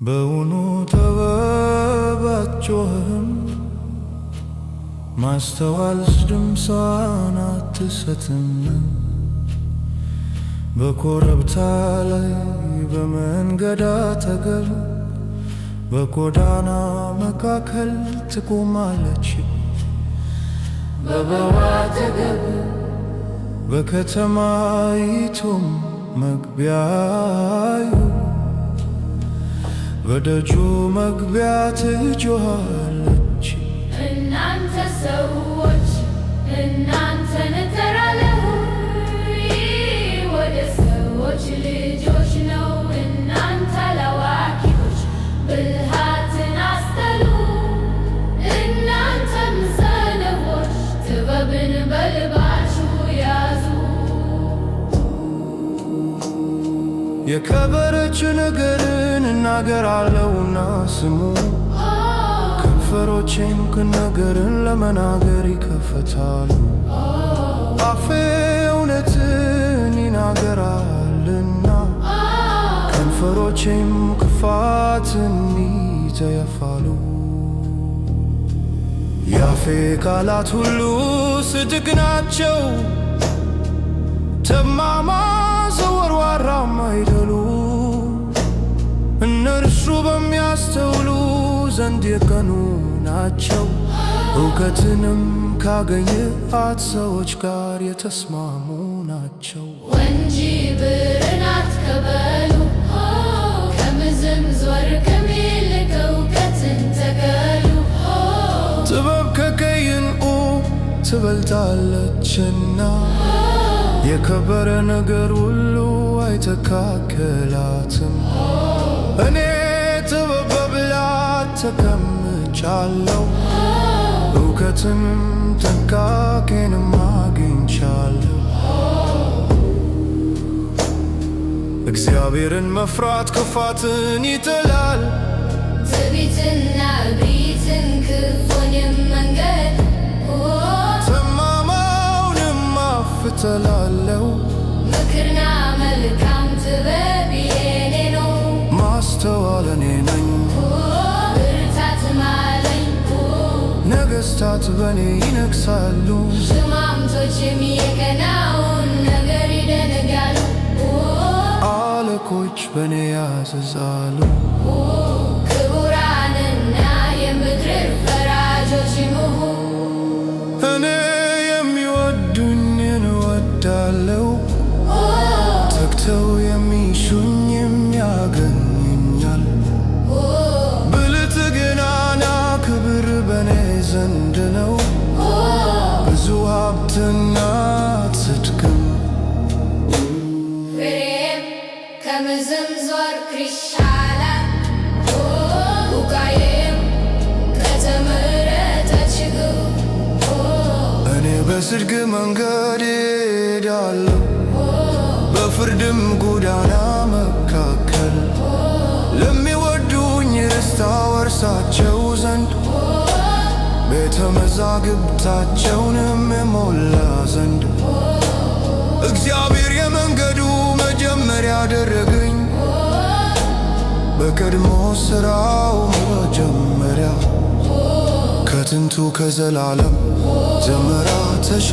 በውኑ ጥበብ አትጮህም? ማስተዋልስ ድምጿን አትሰጥም? በኮረብታ ላይ በመንገድ አጠገብ በጎዳና መካከል ትቆማለች። በበዋ አጠገብ በከተማይቱም መግቢያዩ በደጁ መግቢያ ትጮኻለች። እናንተ ሰዎች እናንተን እጠራለሁ፣ ወደ ሰዎች ልጆች ነው። እናንተ አላዋቂዎች ብልሃትን አስጠሉ፣ እናንተም ሰነፎች ጥበብን በልባችሁ ያዙ። የከበረች ነገርን እናገራለሁና ስሙ፣ ከንፈሮቼም ነገርን ለመናገር ይከፈታሉ። አፌ እውነትን ይናገራልና ከንፈሮቼም ክፋትን ይተያፋሉ። የአፌ ቃላት ሁሉ ጽድቅ ናቸው፣ ተማማ ዘወርዋራም አይደሉ። እነርሱ በሚያስተውሉ ዘንድ የቀኑ ናቸው፣ እውቀትንም ካገኘአት ሰዎች ጋር የተስማሙ ናቸው። ወንጂብርን አትቀበሉ፣ ከምዝምዝ ወርቅም ይልቅ እውቀትን ተቀበሉ። ጥበብ ከቀይ ዕንቁ ትበልጣለችና የከበረ ነገር ሁሉ አይተካከላትም። እኔ ጥበብ በብልሃት ተቀምጫለሁ፣ እውቀትም ጥንቃቄንም አግኝቻለሁ። እግዚአብሔርን መፍራት ክፋትን ይጥላል፣ ትዕቢትና እብሪትን ክፉንም መንገድ ጠማማውንም አፍጥላለሁ። ምክርና መልካም ጥበብ የኔ ነው፣ ማስተዋል እኔ ነኝ። ብርታትም አለኝ፣ ነገሥታት በእኔ ይነግሣሉ፣ ሹማምቶችም የቀናውን ነገር ይደነጋሉ። አለቆች በእኔ ያዘዛሉ፣ ክቡራንና የምድር ፈራጆች ይሁኑ። እኔ የሚወዱኝን እወዳለሁ፣ ተግተው የሚሹኝም ያገኙኛል። ብልጥግናና ክብር በእኔ ዘንድ ነው፣ ብዙ ሀብትና ጽድቅም። ፍሬም ከምዝምዝ ወርቅ ይሻላል፣ ቡቃያዬም ከተመረጠች ግው። እኔ በጽድቅ መንገድ እሄዳለሁ፣ በፍርድም ጎዳና መካከል ለሚወዱኝ ርስት አወርሳቸው ዘንድ ቤተ መዛግብታቸውንም የሞላ ዘንድ። እግዚአብሔር የመንገዱ መጀመሪያ አደረገኝ፣ በቀድሞ ሥራው መጀመሪያ ከጥንቱ ከዘላለም ጀምራ ተሾ